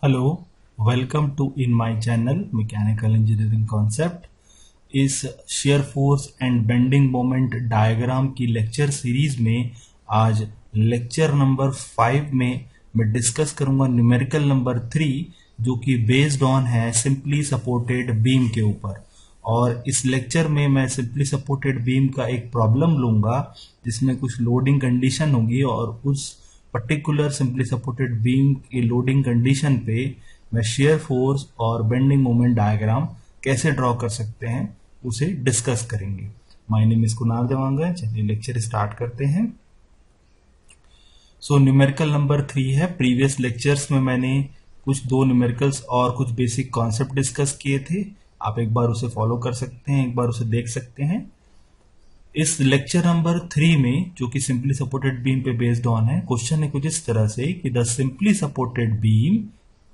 Hello, welcome to in my channel Mechanical Engineering Concept। इस shear force and bending moment diagram की lecture series में आज lecture number 5 में मैं discuss करूंगा न्यूमेरिकल नंबर 3 जो कि बेस्ड ऑन है सिंपली सपोर्टेड बीम के ऊपर। और इस लेक्चर में मैं सिंपली सपोर्टेड बीम का एक प्रॉब्लम लूंगा जिसमें कुछ लोडिंग कंडीशन होगी और उस पर्टिकुलर सिंपली सपोर्टेड बीम की लोडिंग कंडीशन पे मैं शेयर फोर्स और बेंडिंग मोमेंट डायग्राम कैसे ड्रॉ कर सकते हैं उसे डिस्कस करेंगे। My name is Kunal Devanga. चलिए लेक्चर स्टार्ट करते हैं। सो न्यूमेरिकल नंबर 3 है। प्रीवियस लेक्चर्स में मैंने कुछ दो न्यूमेरिकल्स और कुछ बेसिक कॉन्सेप्ट डिस्कस किए थे। आप एक बार उसे फॉलो कर सकते हैं, एक बार उसे देख सकते हैं। इस लेक्चर नंबर 3 में जो कि सिंपली सपोर्टेड बीम पे बेस्ड ऑन है, क्वेश्चन है कुछ इस तरह से कि the simply supported beam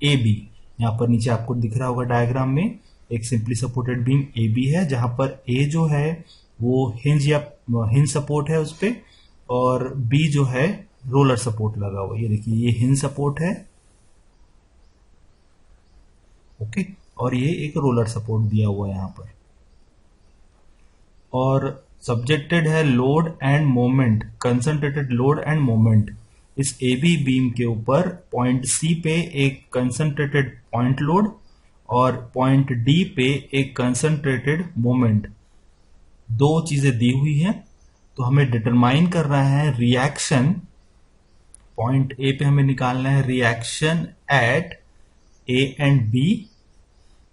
A B, यहाँ पर नीचे आपको दिख रहा होगा डायग्राम में एक simply supported beam A B है जहां पर ए जो है वो हिंज या हिंज सपोर्ट है उस पे और बी जो है रोलर सपोर्ट लगा हुआ। ये देखिए ये हिंज सपोर्ट है, ओके, और ये एक रोलर सपोर्ट दिया हुआ है यहां पर। और सब्जेक्टेड है load end moment, concentrated load end moment. इस ए बी बीम के ऊपर पॉइंट सी पे एक कंसंट्रेटेड पॉइंट लोड और पॉइंट डी पे एक कंसंट्रेटेड मोमेंट, दो चीजें दी हुई हैं। तो हमें डिटरमाइन करना है रिएक्शन, पॉइंट ए पे हमें निकालना है reaction at A and B.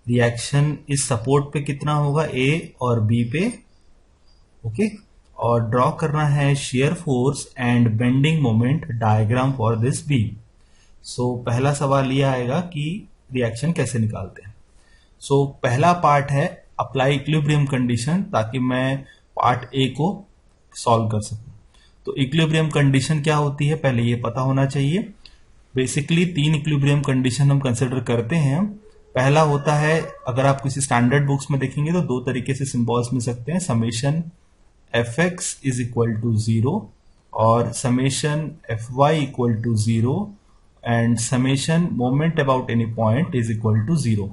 Reaction इस सपोर्ट पे कितना होगा ए और बी पे, ओके। और ड्रॉ करना है shear force and bending moment diagram for this beam. So पहला सवाल ये आएगा कि रिएक्शन कैसे निकालते हैं। सो पहला पार्ट है अप्लाई इक्विलिब्रियम कंडीशन, ताकि मैं पार्ट ए को सॉल्व कर सकूं। तो इक्विलिब्रियम कंडीशन क्या होती है पहले ये पता होना चाहिए। बेसिकली 3 इक्विलिब्रियम कंडीशन हम कंसिडर करते हैं। पहला होता है, अगर आप किसी स्टैंडर्ड बुक्स में देखेंगे तो दो तरीके से सिंबल्स मिल सकते हैं, summation fx is equal to 0 और summation fy equal to 0 and summation moment about any point is equal to 0।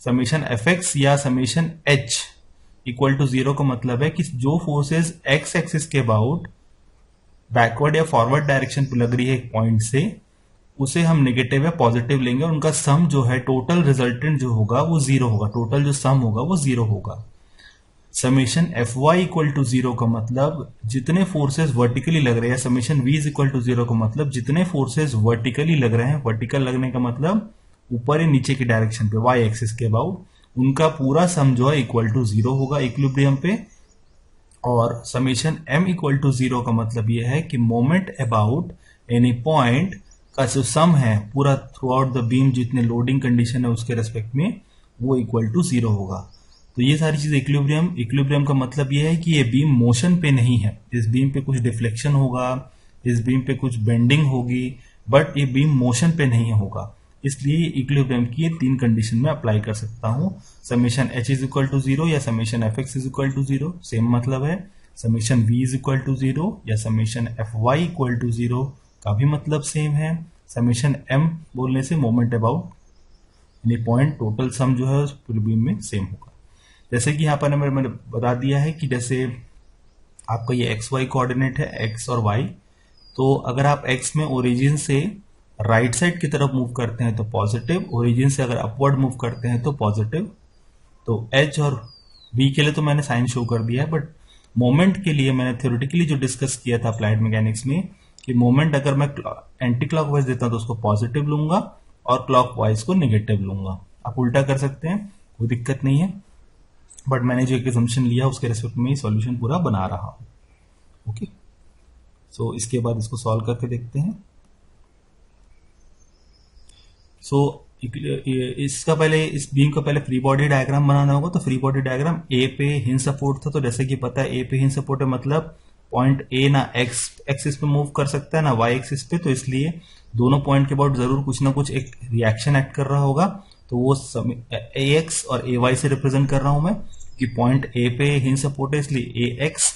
summation fx या summation h equal to 0 का मतलब है कि जो फोर्सेस x एक्सिस के अबाउट बैकवर्ड या फॉरवर्ड डायरेक्शन पे लग रही है एक पॉइंट से, उसे हम नेगेटिव या पॉजिटिव लेंगे और उनका सम जो है टोटल रिजल्टेंट जो होगा वो 0 होगा, टोटल जो सम होगा वो 0 होगा। Summation F Y equal to 0 का मतलब जितने फोर्सेस वर्टिकली लग रहे हैं, summation V is equal to 0 का मतलब जितने फोर्सेस वर्टिकली लग रहे हैं, वर्टिकल लगने का मतलब ऊपर या नीचे की डायरेक्शन पे वाई एक्सिस के अबाउट, उनका पूरा सम जो है इक्वल टू 0 होगा इक्विलिब्रियम पे। और समेशन एम इक्वल टू 0 का मतलब यह है कि मोमेंट अबाउट एनी पॉइंट का जो सम है पूरा थ्रू आउट द बीम, जितने लोडिंग कंडीशन है उसके रेस्पेक्ट में, वो इक्वल टू 0 होगा। तो ये सारी चीज इक्विलिब्रियम का मतलब ये है कि ये बीम मोशन पे नहीं है, इस बीम पे कुछ डिफ्लेक्शन होगा, इस बीम पे कुछ बेंडिंग होगी, बट ये बीम मोशन पे नहीं होगा। इसलिए इक्विलिब्रियम की ये 3 कंडीशन में अप्लाई कर सकता हूं। Summation h is equal to 0 या summation F X is equal to 0 same मतलब है। Summation v is equal to 0 या summation F Y equal to 0 का भी मतलब सेम है। समेशन m बोलने से मोमेंट अबाउट यानी पॉइंट टोटल सम जो है उस पूरे बीम में सेम होगा। जैसे कि यहाँ पर मैंने बता दिया है कि जैसे आपका ये एक्स वाई कोऑर्डिनेट है, एक्स और वाई, तो अगर आप एक्स में ओरिजिन से राइट साइड की तरफ मूव करते हैं तो पॉजिटिव, ओरिजिन से अगर अपवर्ड मूव करते हैं तो पॉजिटिव। तो एच और बी के लिए तो मैंने साइन शो कर दिया है, बट मोमेंट के लिए मैंने थ्योरेटिकली जो डिस्कस किया था अप्लाइड मैकेनिक्स में कि मोमेंट अगर मैं एंटी क्लॉकवाइज देता हूं तो उसको पॉजिटिव लूंगा और क्लॉकवाइज को नेगेटिव लूंगा। आप उल्टा कर सकते हैं, कोई दिक्कत नहीं है, बट मैंने जो एक असम्पशन लिया उसके रेस्पेक्ट में सॉल्यूशन पूरा बना रहा हूं। ओके, सो इसके बाद इसको सॉल्व करके देखते हैं। सो इसका पहले, इस बीम का पहले फ्री बॉडी डायग्राम बनाना होगा। तो फ्री बॉडी डायग्राम ए पे हिंज सपोर्ट था, तो जैसे कि पता है ए पे हिंज सपोर्ट है मतलब पॉइंट ए ना एक्स एक्सिस पे मूव कर सकता है ना वाई एक्सिस पे, तो इसलिए दोनों पॉइंट के अबाउट जरूर कुछ ना कुछ एक रिएक्शन एक्ट कर रहा होगा। तो वो ए एक्स और ए वाई से रिप्रेजेंट कर रहा हूं मैं कि पॉइंट ए पे हिंज सपोर्ट है, इसलिए ए एक्स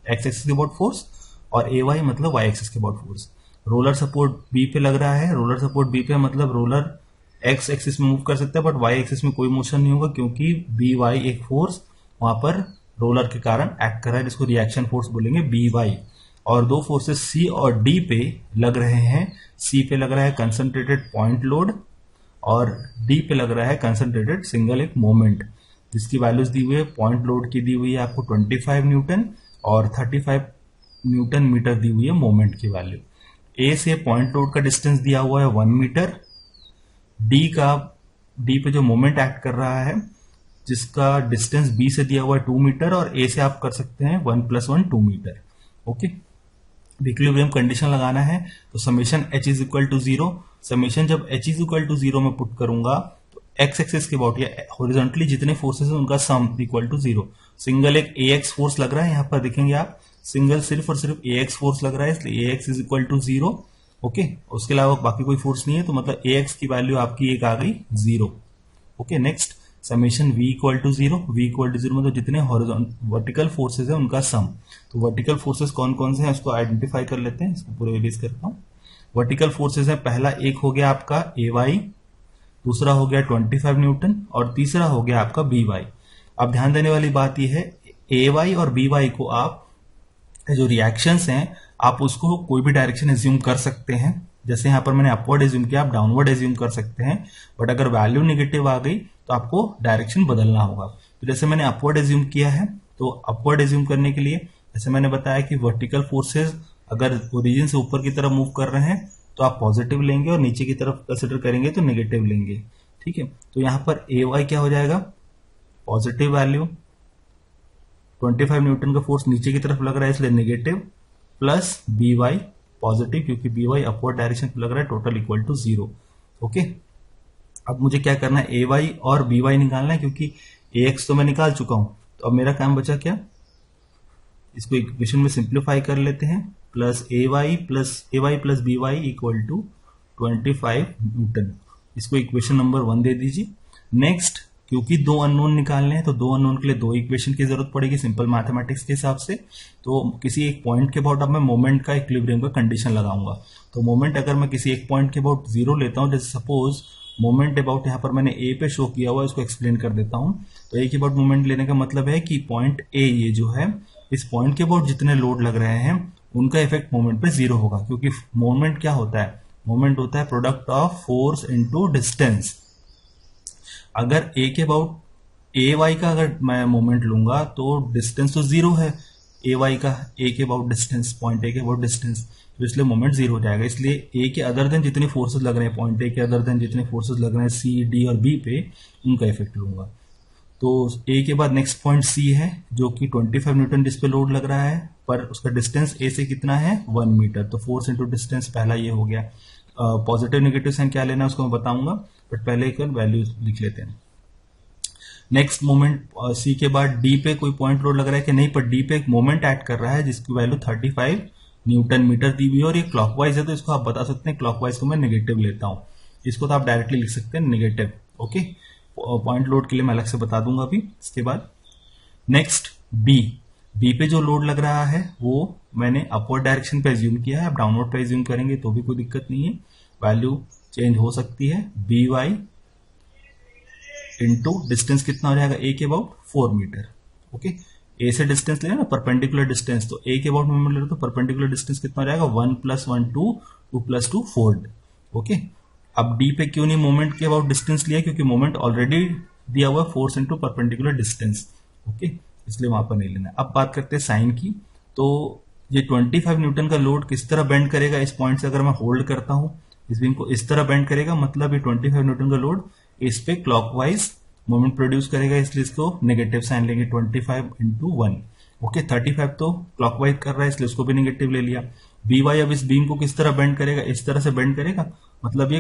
एक्सिस के अबाउट फोर्स और ए वाई मतलब वाई एक्सिस के about force. Roller support B पे लग रहा है, रोलर सपोर्ट बी पे मतलब रोलर एक्स एक्सिस में मूव कर सकता है, बट वाई एक्सिस में कोई मोशन नहीं होगा क्योंकि बी वाई एक फोर्स वहां पर रोलर के कारण एक्ट कर रहा है, जिसको रिएक्शन फोर्स बोलेंगे बी वाई। और दो फोर्सेस सी और डी पे लग रहे हैं। सी पे लग रहा है कंसंट्रेटेड पॉइंट लोड और डी पे लग रहा है कंसंट्रेटेड सिंगल एक मोमेंट, जिसकी वैल्यूज दी हुई है। पॉइंट लोड की दी हुई है आपको 25 न्यूटन और 35 न्यूटन मीटर दी हुई है मोमेंट की वैल्यू। ए से पॉइंट लोड का डिस्टेंस दिया हुआ है 1 मीटर। डी पे जो मोमेंट एक्ट कर रहा है जिसका डिस्टेंस बी से दिया हुआ है 2 मीटर और ए से आप कर सकते हैं 1 + 1 2 मीटर। ओके, इक्विलिब्रियम कंडीशन लगाना है तो summation h is equal to 0। Summation जब h इज इक्वल टू 0 में पुट करूंगा तो x एक्सिस के अबाउट या हॉरिजॉन्टली जितने फोर्सेस हैं उनका सम इक्वल टू 0। सिंगल एक ax फोर्स लग रहा है, यहां पर देखेंगे आप सिंगल सिर्फ और सिर्फ ax फोर्स लग रहा है, इसलिए ax is equal to 0। Okay, उसके अलावा बाकी कोई फोर्स नहीं है, तो मतलब ax की वैल्यू आपकी एक आ गई 0। Okay, next summation v equal to 0। v equal to 0 मतलब जितने वर्टिकल फोर्सेज है उनका सम। तो वर्टिकल फोर्सेस कौन कौन से हैं उसको आइडेंटिफाई कर लेते हैं, इसको पूरे रिलीज करता हूं। वर्टिकल फोर्सेस है, पहला एक हो गया आपका ए वाई, दूसरा हो गया 25 न्यूटन और तीसरा हो गया आपका बी वाई। अब ध्यान देने वाली बात यह है, ए वाई और बी वाई को आप जो रिएक्शंस हैं आप उसको कोई भी डायरेक्शन एज्यूम कर सकते हैं। जैसे यहां पर मैंने अपवर्ड एज्यूम किया, आप डाउनवर्ड एज्यूम कर सकते हैं, बट अगर वैल्यू नेगेटिव आ गई तो आपको डायरेक्शन बदलना होगा। तो जैसे मैंने अपवर्ड एज्यूम किया है, तो अपवर्ड एज्यूम करने के लिए जैसे मैंने बताया कि वर्टिकल फोर्सेस अगर ओरिजिन से ऊपर की तरफ मूव कर रहे हैं तो आप पॉजिटिव लेंगे और नीचे की तरफ कंसिडर करेंगे तो नेगेटिव लेंगे। ठीक है, तो यहां पर ए वाई क्या हो जाएगा, पॉजिटिव वैल्यू, 25 न्यूटन का फोर्स नीचे की तरफ लग रहा है इसलिए negative, plus B Y positive क्योंकि बी वाई अपवर्ड डायरेक्शन पे लग रहा है, टोटल इक्वल टू 0। ओके, अब मुझे क्या करना है, ए वाई और बी वाई निकालना है क्योंकि ए एक्स तो मैं निकाल चुका हूं। तो अब मेरा काम बचा क्या, इसको इक्वेशन में सिंप्लीफाई कर लेते हैं। Plus A Y plus B Y equal to 25 newton, इसको इक्वेशन नंबर 1 दे दीजिए। नेक्स्ट, क्योंकि दो अननोन निकालने हैं तो दो अननोन के लिए दो इक्वेशन की जरूरत पड़ेगी सिंपल मैथमेटिक्स के हिसाब से। तो किसी एक पॉइंट के अबाउट अब मैं मोमेंट का इक्विलिब्रियम का कंडीशन लगाऊंगा। तो मोमेंट अगर मैं किसी एक पॉइंट के अबाउट 0 लेता हूं, जैसे सपोज मोमेंट अबाउट यहां पर मैंने ए पे शो किया हुआ है, इसको एक्सप्लेन कर देता हूं। तो ए के अबाउट मोमेंट लेने का मतलब है कि पॉइंट ए ये जो है, इस पॉइंट के अबाउट जितने लोड लग रहे हैं उनका इफेक्ट मोमेंट पे 0 होगा, क्योंकि मोमेंट क्या होता है, मोमेंट होता है product of force into distance. अगर ए के अबाउट ए वाई का अगर मैं मोमेंट लूंगा तो डिस्टेंस तो 0 है, ए वाई का ए के अबाउट डिस्टेंस, पॉइंट ए के अबाउट डिस्टेंस, तो इसलिए मोमेंट 0 हो जाएगा। इसलिए ए के अदर देन जितने फोर्सेस लग रहे हैं, पॉइंट ए के अदर देन जितने फोर्सेस लग रहे हैं सी डी और बी पे, उनका इफेक्ट लूंगा। तो ए के बाद नेक्स्ट पॉइंट सी है जो कि 25 न्यूटन जिस पे लोड लग रहा है, पर उसका डिस्टेंस ए से कितना है 1 मीटर। तो फोर्स इंटू डिस्टेंस पहला ये हो गया। पॉजिटिव नेगेटिव साइन क्या लेना है उसको मैं बताऊंगा, बट पहले एक वैल्यू लिख लेते हैं। नेक्स्ट मोमेंट सी के बाद डी पे कोई पॉइंट लोड लग रहा है कि नहीं, पर डी पे एक मोमेंट ऐड कर रहा है जिसकी वैल्यू 35 न्यूटन मीटर दी हुई है और ये क्लॉकवाइज है, तो इसको आप बता सकते हैं क्लॉकवाइज को मैं नेगेटिव लेता हूं। इसको तो आप डायरेक्टली लिख सकते हैं नेगेटिव। ओके, पॉइंट लोड के लिए मैं अलग से बता दूंगा अभी। इसके बाद नेक्स्ट बी पे जो लोड लग रहा है वो मैंने अपवर्ड डायरेक्शन पे एज्यूम किया है, आप डाउनवर्ड पे एज्यूम करेंगे तो भी कोई दिक्कत नहीं है, वैल्यू चेंज हो सकती है। बी वाई इंटू डिस्टेंस कितना हो जाएगा, ए के अबाउट 4 मीटर। ओके, ए से डिस्टेंस ले रहे ना परपेंडिकुलर डिस्टेंस, तो ए के अबाउट में ले रहे तो परपेंडिकुलर डिस्टेंस कितना हो जाएगा 1 + 1 2 2 + 2 4। ओके, अब डी पे क्यों नहीं मोमेंट के अबाउट डिस्टेंस लिया, क्योंकि मोमेंट ऑलरेडी दिया हुआ force into perpendicular distance. Okay, इसलिए वहां पर नहीं लेना। अब बात करते हैं साइन की। तो ये 25 न्यूटन का लोड किस तरह बेंड करेगा, इस पॉइंट से अगर मैं होल्ड करता हूं इस बीम को, इस तरह बेंड करेगा, मतलब ये 25 न्यूटन का लोड इस पे क्लॉकवाइज मोमेंट प्रोड्यूस करेगा, इसलिए इसको नेगेटिव साइन लेंगे 25 × 1। ओके, 35 तो क्लॉकवाइज कर रहा है इसलिए उसको भी नेगेटिव ले लिया। बी वाई अब इस बीम को किस तरह बेंड करेगा, इस तरह से बेंड करेगा, मतलब ये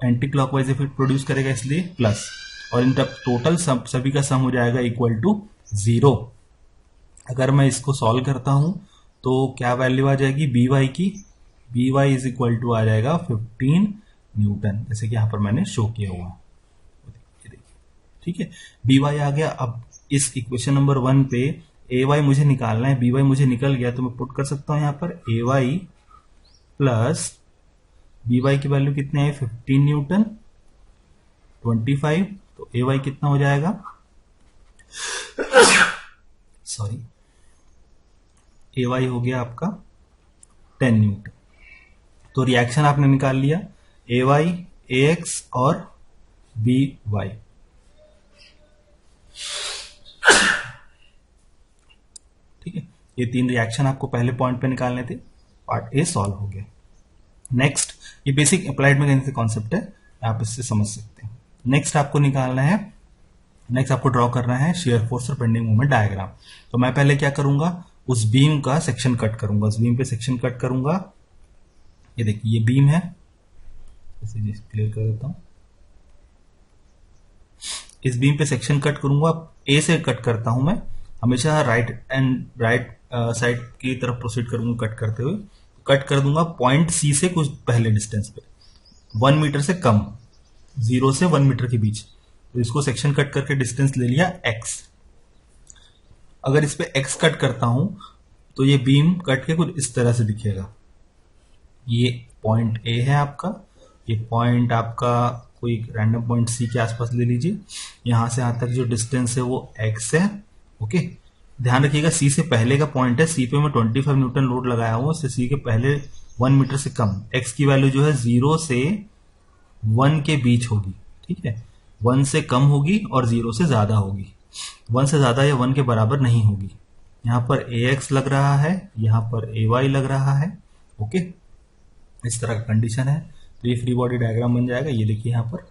एंटी क्लॉकवाइज इफेक्ट प्रोड्यूस करेगा इसलिए प्लस, और इनका टोटल सभी का सम हो जाएगा इक्वल टू 0। अगर मैं इसको सॉल्व करता हूं तो क्या वैल्यू आ जाएगी बी वाई की, B Y is equal to आ जाएगा 15 न्यूटन, जैसे कि यहां पर मैंने शो किया हुआ। ठीक है, बी वाई आ गया। अब इस इक्वेशन नंबर 1 पे ए वाई मुझे निकालना है, बी वाई मुझे निकल गया तो मैं पुट कर सकता हूं यहां पर ए वाई प्लस बी वाई की वैल्यू कितनी है 15 न्यूटन 25, तो ए वाई कितना हो जाएगा, सॉरी, ए वाई हो गया आपका 10 न्यूटन। तो रिएक्शन आपने निकाल लिया ए वाई, ए एक्स और बी वाई। ठीक है, ये 3 रिएक्शन आपको पहले पॉइंट पे निकालने थे। पार्ट ए सॉल्व हो गया। नेक्स्ट, ये बेसिक अप्लाइड मैकेनिक्स कॉन्सेप्ट है, आप इससे समझ सकते हैं। नेक्स्ट आपको निकालना है, नेक्स्ट आपको ड्रॉ करना है शेयर फोर्स और बेंडिंग मोमेंट डायग्राम। तो मैं पहले क्या करूंगा, उस बीम का सेक्शन कट करूंगा, उस बीम पे सेक्शन कट करूंगा। ये देखिए ये बीम है, इसे क्लियर कर देता हूं। इस बीम पे सेक्शन कट करूंगा, ए से कट करता हूं मैं, हमेशा राइट साइड की तरफ प्रोसीड करूंगा कट करते हुए। कट कर दूंगा पॉइंट सी से कुछ पहले डिस्टेंस पे, 1 मीटर से कम, 0 से 1 मीटर के बीच। तो इसको सेक्शन कट करके डिस्टेंस ले लिया x। अगर इस पे x कट करता हूं तो ये बीम कट के कुछ इस तरह से दिखेगा। ये पॉइंट A है आपका, ये पॉइंट आपका कोई रैंडम पॉइंट C के आसपास ले लीजिए। यहां से यहां तक जो डिस्टेंस है वो x है। ओके, ध्यान रखिएगा C से पहले का पॉइंट है, C पे मैं 25 न्यूटन लोड लगाया हूं, उससे C के पहले 1 मीटर से कम। x की वैल्यू जो है 0 से 1 के बीच होगी। ठीक है, 1 से कम होगी और 0 से ज्यादा होगी। 1 से ज्यादा या 1 के बराबर नहीं होगी। यहां पर ax लग रहा है, यहां पर ay लग रहा है। ओके, इस तरह का कंडीशन है। तो ये फ्री बॉडी डायग्राम बन जाएगा, ये देखिए यहां पर।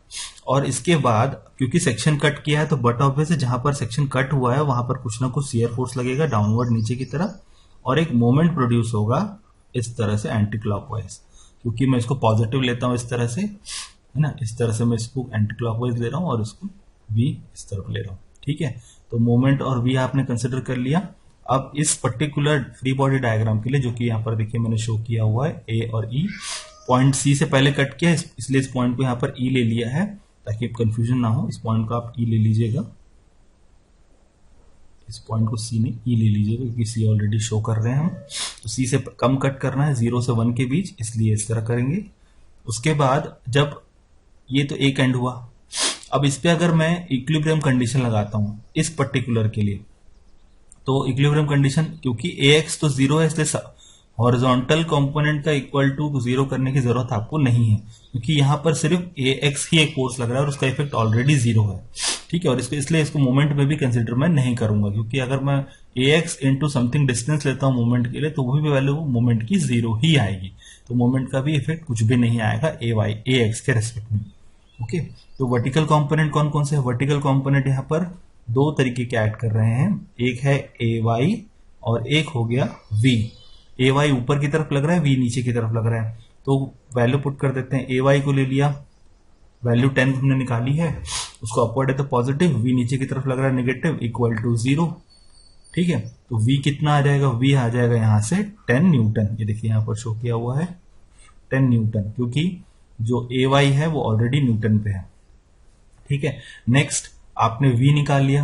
और इसके बाद क्योंकि सेक्शन कट किया है तो बट ऑब्वियस है, जहां पर सेक्शन कट हुआ है वहां पर कुछ ना कुछ शियर फोर्स लगेगा डाउनवर्ड नीचे की तरफ, और एक मोमेंट प्रोड्यूस होगा इस तरह से एंटी क्लॉकवाइज। क्योंकि मैं इसको पॉजिटिव लेता हूं इस तरह से, है ना, इस तरह से मैं इसको एंटी क्लॉकवाइज ले रहा हूं और इसको v इस तरफ ले रहा हूं। ठीक है, तो मोमेंट और v आपने कंसिडर कर लिया। अब इस पर्टिकुलर फ्री बॉडी डायग्राम के लिए, जो कि यहाँ पर देखिए मैंने शो किया हुआ है ए और ई, पॉइंट सी से पहले कट किया, इसलिए इस पॉइंट को यहाँ पर ई ले लिया है ताकि कंफ्यूजन ना हो। इस पॉइंट को आप ई ले लीजिएगा, इस पॉइंट को सी ने ई ले लीजिएगा क्योंकि सी ऑलरेडी शो कर रहे हैं हम। तो सी से कम कट करना है, 0 से 1 के बीच, इसलिए इस तरह करेंगे। उसके बाद जब ये तो एक एंड हुआ, अब इस पे अगर मैं इक्विलिब्रियम कंडीशन लगाता हूं इस पर्टिकुलर के लिए, तो इक्विलिब्रियम कंडीशन, क्योंकि ax तो 0 है इसलिए हॉरिजॉन्टल कंपोनेंट का इक्वल टू 0 करने की जरूरत आपको नहीं है, क्योंकि यहां पर सिर्फ ax ही एक फोर्स लग रहा है और उसका इफेक्ट ऑलरेडी 0 है। ठीक है, और इसलिए इसको मोमेंट में भी कंसिडर मैं नहीं करूंगा, क्योंकि अगर मैं ax इंटू समथिंग डिस्टेंस लेता हूं मोमेंट के लिए तो वही वैल्यू मोमेंट की 0 ही आएगी। तो मोमेंट का भी इफेक्ट कुछ भी नहीं आएगा ax के रेस्पेक्ट में। ओके, तो वर्टिकल कंपोनेंट कौन कौन से है? वर्टिकल कंपोनेंट यहाँ पर 2 तरीके के ऐड कर रहे हैं, एक है ay और एक हो गया v। ay ऊपर की तरफ लग रहा है, v नीचे की तरफ लग रहा है। तो वैल्यू पुट कर देते हैं, ay को ले लिया, वैल्यू 10 हमने निकाली है, उसको अपवर्ड है तो पॉजिटिव, v नीचे की तरफ लग रहा है नेगेटिव, इक्वल टू 0। ठीक है, तो v कितना आ जाएगा? v आ जाएगा यहां से 10 न्यूटन। ये देखिए यहां पर शो किया हुआ है 10 न्यूटन, क्योंकि जो ay है वो ऑलरेडी न्यूटन पे है। ठीक है, नेक्स्ट आपने v निकाल लिया,